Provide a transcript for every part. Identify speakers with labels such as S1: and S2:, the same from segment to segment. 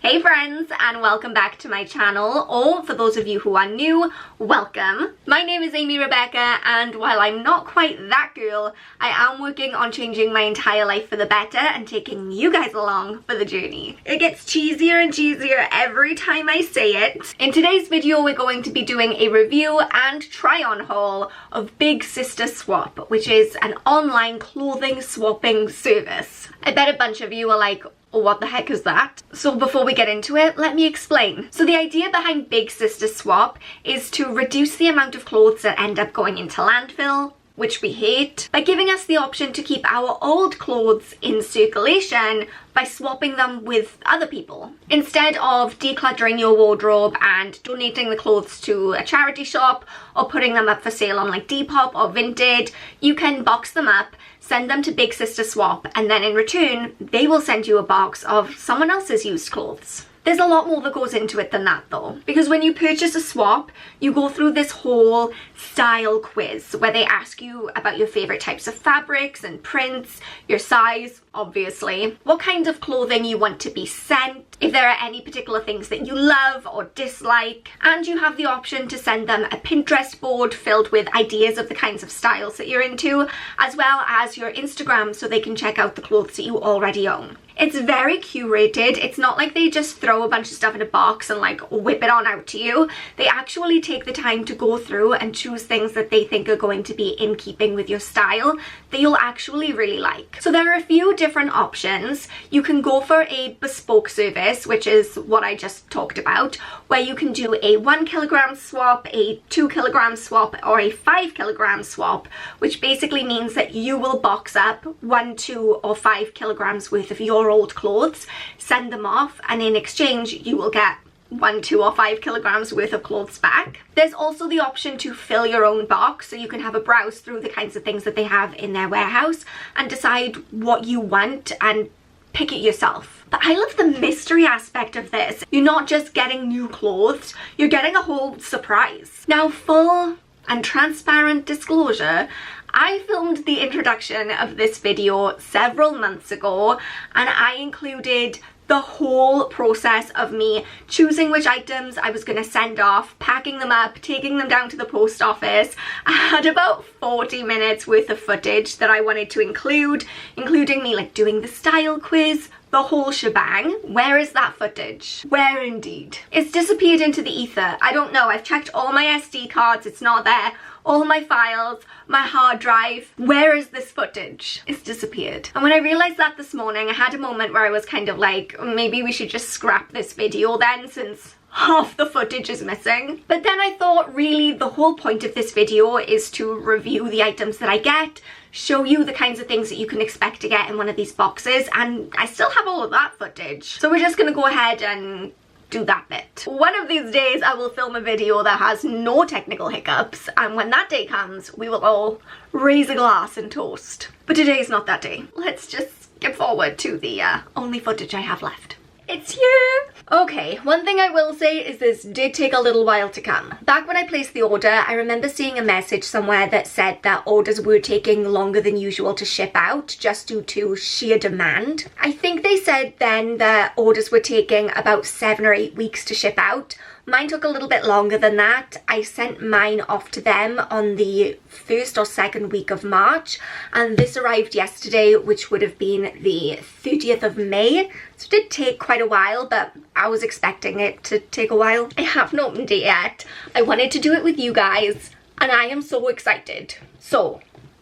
S1: Hey friends, and welcome back to my channel, or for those of you who are new, welcome. My name is Amy Rebecca, and while I'm not quite that girl, I am working on changing my entire life for the better and taking you guys along for the journey. It gets cheesier and cheesier every time I say it. In today's video, we're going to be doing a review and try-on haul of Big Sister Swap, which is an online clothing swapping service. I bet a bunch of you are like, what the heck is that? So before we get into it, let me explain. So the idea behind Big Sister Swap is to reduce the amount of clothes that end up going into landfill, which we hate, by giving us the option to keep our old clothes in circulation by swapping them with other people. Instead of decluttering your wardrobe and donating the clothes to a charity shop or putting them up for sale on like Depop or Vinted, you can box them up, send them to Big Sister Swap, and then in return, they will send you a box of someone else's used clothes. There's a lot more that goes into it than that though, because when you purchase a swap, you go through this whole style quiz where they ask you about your favorite types of fabrics and prints, your size, obviously, what kind of clothing you want to be sent, if there are any particular things that you love or dislike, and you have the option to send them a Pinterest board filled with ideas of the kinds of styles that you're into, as well as your Instagram so they can check out the clothes that you already own. It's very curated. It's not like they just throw a bunch of stuff in a box and like whip it on out to you. They actually take the time to go through and choose things that they think are going to be in keeping with your style that you'll actually really like. So there are a few different options. You can go for a bespoke service, which is what I just talked about, where you can do a 1 kilogram swap, a 2 kilogram swap, or a 5 kilogram swap, which basically means that you will box up 1, 2, or 5 kilograms worth of your old clothes, send them off, and in exchange you will get 1, 2, or 5 kilograms worth of clothes back. There's also the option to fill your own box, so you can have a browse through the kinds of things that they have in their warehouse and decide what you want and pick it yourself. But I love the mystery aspect of this. You're not just getting new clothes, you're getting a whole surprise. Now, full and transparent disclosure, I filmed the introduction of this video several months ago, and I included the whole process of me choosing which items I was going to send off, packing them up, taking them down to the post office. I had about 40 minutes worth of footage that I wanted to include, including me like doing the style quiz, the whole shebang. Where is that footage? Where indeed? It's disappeared into the ether. I don't know. I've checked all my SD cards. It's not there. All my files, my hard drive. Where is this footage? It's disappeared. And when I realized that this morning, I had a moment where I was kind of like, maybe we should just scrap this video then, since half the footage is missing. But then I thought, really, the whole point of this video is to review the items that I get, show you the kinds of things that you can expect to get in one of these boxes, and I still have all of that footage. So we're just gonna go ahead and do that bit. One of these days I will film a video that has no technical hiccups, and when that day comes, we will all raise a glass and toast. But today is not that day. Let's just skip forward to the only footage I have left. It's here! Okay, one thing I will say is this did take a little while to come. Back when I placed the order, I remember seeing a message somewhere that said that orders were taking longer than usual to ship out just due to sheer demand. I think they said then that orders were taking about 7 or 8 weeks to ship out. Mine took a little bit longer than that. I sent mine off to them on the 1st or 2nd week of March, and this arrived yesterday, which would have been the 30th of May. So it did take quite a while, but I was expecting it to take a while. I haven't opened it yet. I wanted to do it with you guys, and I am so excited. So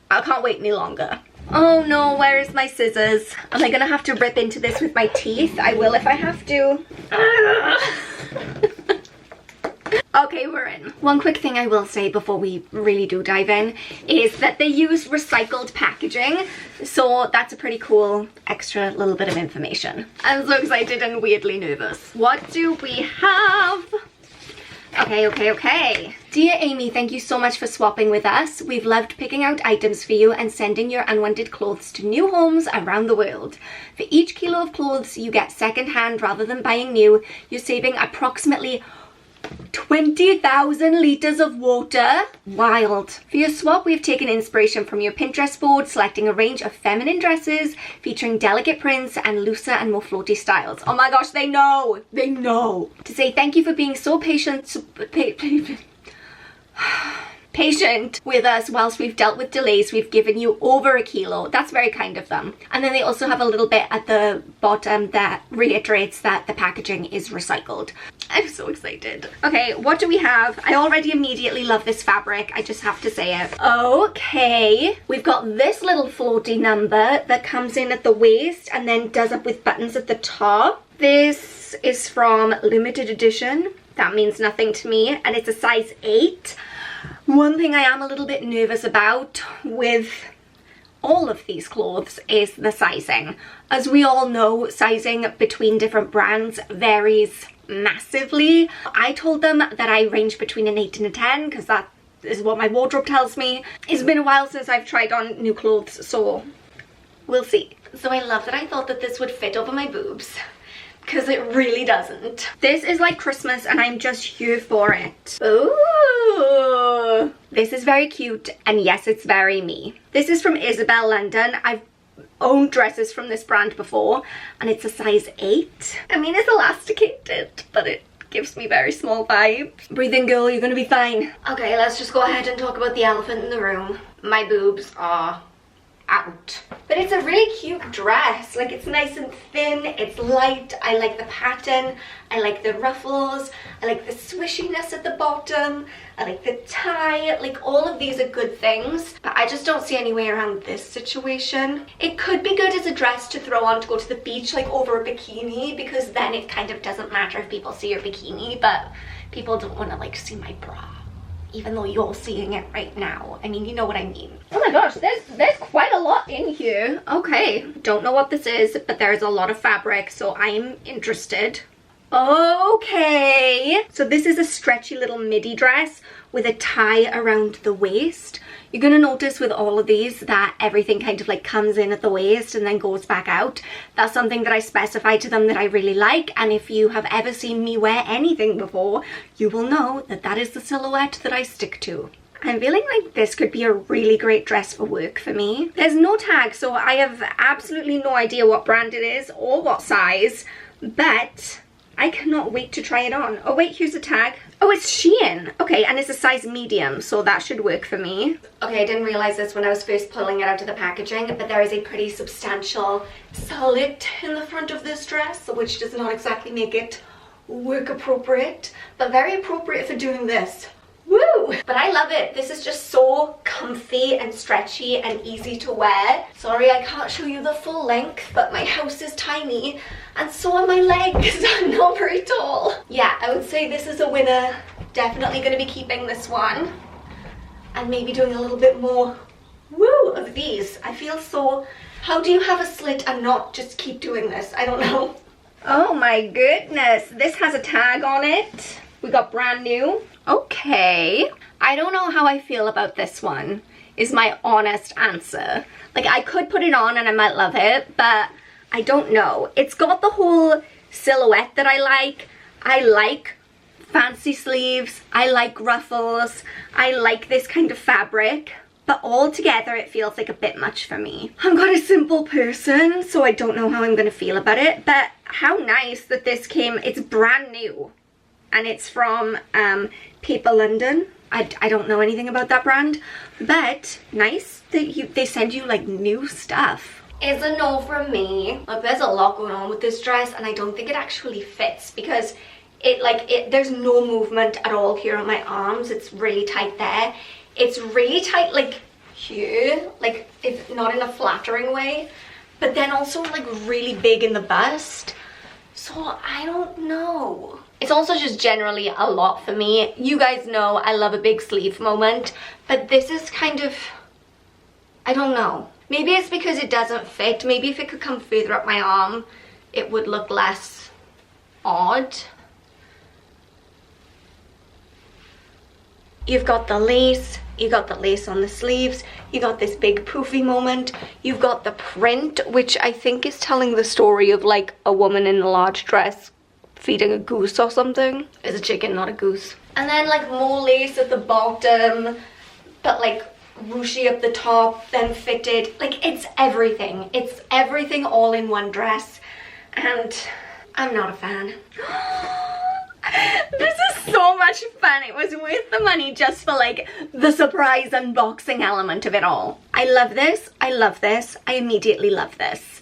S1: I can't wait any longer. Oh no, where is my scissors? Am I gonna have to rip into this with my teeth? I will if I have to. Okay, we're in. One quick thing I will say before we really do dive in is that they use recycled packaging, so that's a pretty cool extra little bit of information. I'm so excited and weirdly nervous. What do we have? Okay. Dear Amy, thank you so much for swapping with us. We've loved picking out items for you and sending your unwanted clothes to new homes around the world. For each kilo of clothes you get second hand rather than buying new, you're saving approximately 20,000 litres of water. Wild. For your swap, we've taken inspiration from your Pinterest board, selecting a range of feminine dresses featuring delicate prints and looser and more floaty styles. Oh my gosh, they know. They know. To say thank you for being so patient with us whilst we've dealt with delays. We've given you over a kilo. That's very kind of them. And then they also have a little bit at the bottom that reiterates that the packaging is recycled. I'm so excited. Okay, what do we have? I already immediately love this fabric. I just have to say it. Okay, we've got this little floaty number that comes in at the waist and then does up with buttons at the top. This is from limited edition. That means nothing to me, and it's a size 8. One thing I am a little bit nervous about with all of these clothes is the sizing. As we all know, sizing between different brands varies massively. I told them that I range between an 8 and a 10 because that is what my wardrobe tells me. It's been a while since I've tried on new clothes, so we'll see. So I love that I thought that this would fit over my boobs, because it really doesn't. This is like Christmas and I'm just here for it. Ooh, this is very cute, and yes, it's very me. This is from Isabel London. I've owned dresses from this brand before, and it's a size 8. I mean, it's elasticated, but it gives me very small vibes. Breathe in, girl, you're gonna be fine. Okay, let's just go ahead and talk about the elephant in the room. My boobs are out. But it's a really cute dress. Like, it's nice and thin, it's light. I like the pattern, I like the ruffles, I like the swishiness at the bottom, I like the tie. Like, all of these are good things, but I just don't see any way around this situation. It could be good as a dress to throw on to go to the beach, like over a bikini, because then it kind of doesn't matter if people see your bikini, but people don't want to like see my bra, even though you're seeing it right now. I mean, you know what I mean. Oh my gosh, there's quite a lot in here. Okay, don't know what this is, but there's a lot of fabric, so I'm interested. Okay, so this is a stretchy little midi dress with a tie around the waist. You're gonna notice with all of these that everything kind of like comes in at the waist and then goes back out. That's something that I specified to them that I really like, and if you have ever seen me wear anything before, you will know that that is the silhouette that I stick to. I'm feeling like this could be a really great dress for work for me. There's no tag, so I have absolutely no idea what brand it is or what size, but I cannot wait to try it on. Oh wait, here's a tag. Oh, it's Shein. Okay, and it's a size medium, so that should work for me. Okay, I didn't realize this when I was first pulling it out of the packaging, but there is a pretty substantial slit in the front of this dress, which does not exactly make it work appropriate, but very appropriate for doing this. Woo! But I love it. This is just so comfy and stretchy and easy to wear. Sorry, I can't show you the full length, but my house is tiny and so are my legs. I'm not very tall. Yeah, I would say this is a winner. Definitely going to be keeping this one and maybe doing a little bit more of these. I feel so... How do you have a slit and not just keep doing this? I don't know. Oh my goodness. This has a tag on it. We got brand new. Okay, I don't know how I feel about this one, is my honest answer. Like, I could put it on and I might love it, but I don't know. It's got the whole silhouette that I like. I like fancy sleeves, I like ruffles, I like this kind of fabric, but all together it feels like a bit much for me. I'm quite a simple person, so I don't know how I'm gonna feel about it, but how nice that this came. It's brand new. And it's from Paper London. I don't know anything about that brand, but nice that they send you like new stuff. It's a no from me. Like, there's a lot going on with this dress, and I don't think it actually fits because there's no movement at all here on my arms. It's really tight there. It's really tight like here, like if not in a flattering way, but then also like really big in the bust. So I don't know. It's also just generally a lot for me. You guys know I love a big sleeve moment, but this is kind of, I don't know. Maybe it's because it doesn't fit. Maybe if it could come further up my arm, it would look less odd. You've got the lace, you got the lace on the sleeves, you got this big poofy moment, you've got the print, which I think is telling the story of like a woman in a large dress feeding a goose or something. It's a chicken, not a goose. And then like more lace at the bottom, but like ruchy up the top, then fitted. Like it's everything. It's everything all in one dress. And I'm not a fan. This is so much fun. It was worth the money just for like the surprise unboxing element of it all. I love this. I love this. I immediately love this.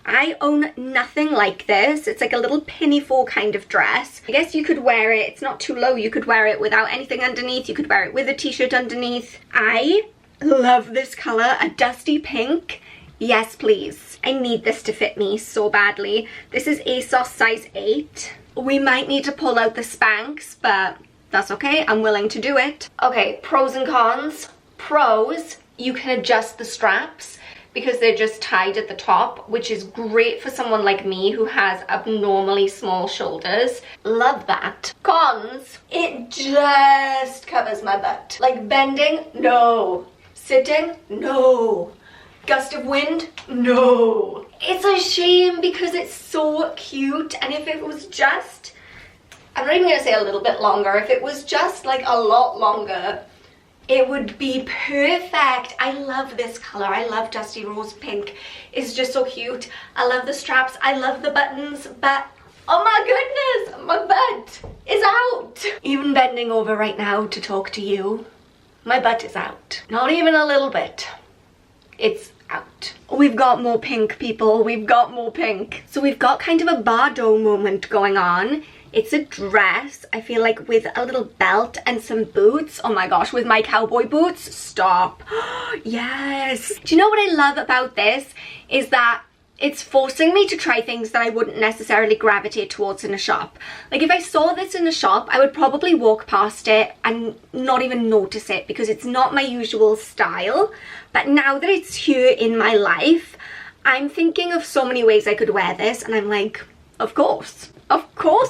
S1: I own nothing like this. It's like a little pinafore kind of dress. I guess you could wear it. It's not too low. You could wear it without anything underneath. You could wear it with a t-shirt underneath. I love this color, a dusty pink. Yes, please. I need this to fit me so badly. This is ASOS size 8. We might need to pull out the Spanx, but that's okay. I'm willing to do it. Okay, pros and cons. Pros, you can adjust the straps because they're just tied at the top, which is great for someone like me who has abnormally small shoulders. Love that. Cons, it just covers my butt. Like bending, no. Sitting, no. Gust of wind, no. It's a shame because it's so cute, and if it was just, I'm not even gonna say a little bit longer, if it was just like a lot longer, it would be perfect. I love this color. I love dusty rose pink. It's just so cute. I love the straps. I love the buttons, but oh my goodness, my butt is out. Even bending over right now to talk to you, my butt is out. Not even a little bit. It's out. We've got more pink, people. We've got more pink. So we've got kind of a Bardot moment going on. It's a dress, I feel like, with a little belt and some boots. Oh my gosh, with my cowboy boots. Stop. Yes. Do you know what I love about this is that it's forcing me to try things that I wouldn't necessarily gravitate towards in a shop. Like if I saw this in a shop, I would probably walk past it and not even notice it because it's not my usual style. But now that it's here in my life, I'm thinking of so many ways I could wear this, and I'm like, of course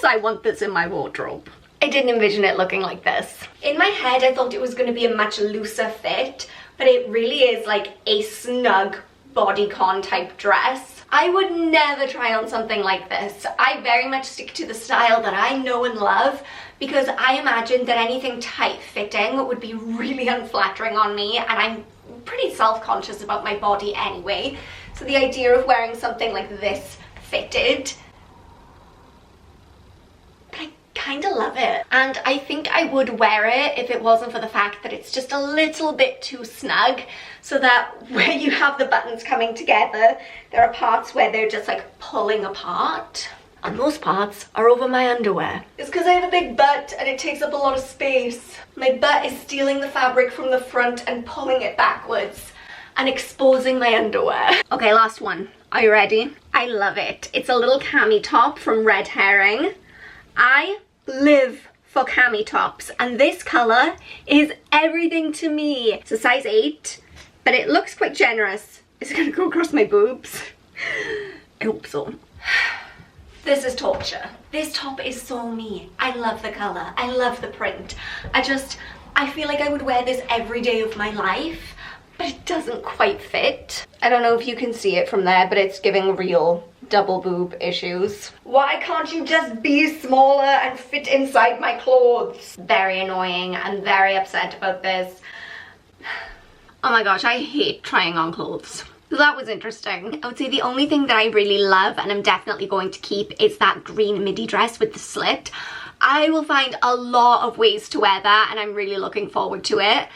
S1: I want this in my wardrobe. I didn't envision it looking like this. In my head, I thought it was going to be a much looser fit, but it really is like a snug bodycon type dress. I would never try on something like this. I very much stick to the style that I know and love because I imagine that anything tight fitting would be really unflattering on me, and I'm pretty self-conscious about my body anyway. So the idea of wearing something like this fitted, I kind of love it. And I think I would wear it if it wasn't for the fact that it's just a little bit too snug, so that where you have the buttons coming together, there are parts where they're just like pulling apart, and those parts are over my underwear. It's because I have a big butt and it takes up a lot of space. My butt is stealing the fabric from the front and pulling it backwards and exposing my underwear. Okay, last one. Are you ready? I love it. It's a little cami top from Red Herring. I live for cami tops, and this color is everything to me. It's a size 8, but it looks quite generous. Is it gonna go across my boobs? I hope so. This is torture. This top is so me. I love the color. I love the print. I feel like I would wear this every day of my life, but it doesn't quite fit. I don't know if you can see it from there, but it's giving real double boob issues. Why can't you just be smaller and fit inside my clothes? Very annoying. I'm very upset about this. Oh my gosh, I hate trying on clothes. So that was interesting. I would say the only thing that I really love and I'm definitely going to keep is that green midi dress with the slit. I will find a lot of ways to wear that, and I'm really looking forward to it.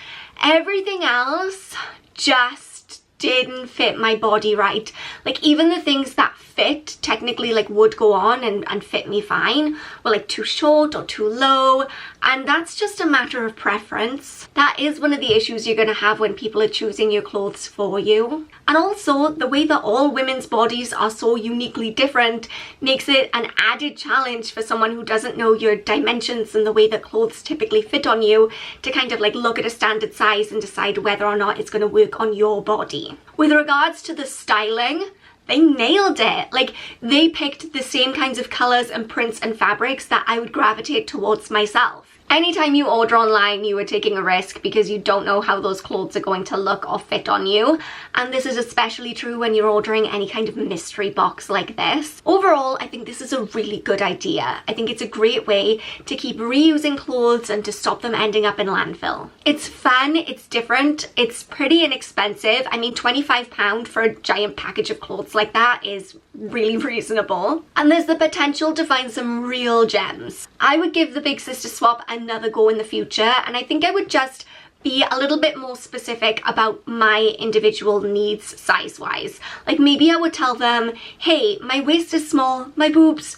S1: Everything else just didn't fit my body right. Like even the things that fit technically like would go on and fit me fine were like too short or too low, and that's just a matter of preference. That is one of the issues you're gonna have when people are choosing your clothes for you. And also the way that all women's bodies are so uniquely different makes it an added challenge for someone who doesn't know your dimensions and the way that clothes typically fit on you to kind of like look at a standard size and decide whether or not it's going to work on your body. With regards to the styling, they nailed it. Like they picked the same kinds of colors and prints and fabrics that I would gravitate towards myself. Anytime you order online, you are taking a risk because you don't know how those clothes are going to look or fit on you. And this is especially true when you're ordering any kind of mystery box like this. Overall, I think this is a really good idea. I think it's a great way to keep reusing clothes and to stop them ending up in landfill. It's fun, it's different, it's pretty inexpensive. I mean, £25 for a giant package of clothes like that is really reasonable. And there's the potential to find some real gems. I would give the Big Sister Swap another go in the future, and I think I would just be a little bit more specific about my individual needs size-wise. Like maybe I would tell them, hey, my waist is small, my boobs,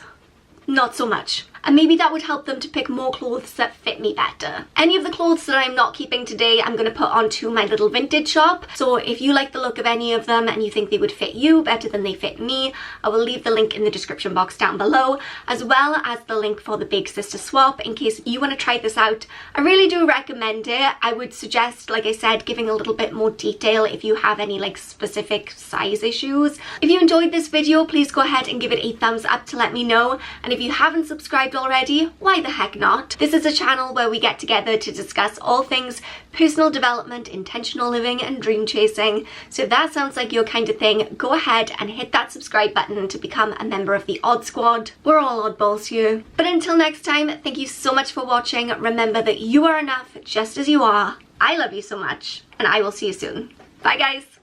S1: not so much. And maybe that would help them to pick more clothes that fit me better. Any of the clothes that I'm not keeping today, I'm going to put onto my little vintage shop. So if you like the look of any of them and you think they would fit you better than they fit me, I will leave the link in the description box down below, as well as the link for the Big Sister Swap in case you want to try this out. I really do recommend it. I would suggest, like I said, giving a little bit more detail if you have any like specific size issues. If you enjoyed this video, please go ahead and give it a thumbs up to let me know. And if you haven't subscribed already, why the heck not? This is a channel where we get together to discuss all things personal development, intentional living and dream chasing. So if that sounds like your kind of thing, go ahead and hit that subscribe button to become a member of the Odd Squad. We're all oddballs here. But until next time, thank you so much for watching. Remember that you are enough just as you are. I love you so much, and I will see you soon. Bye guys.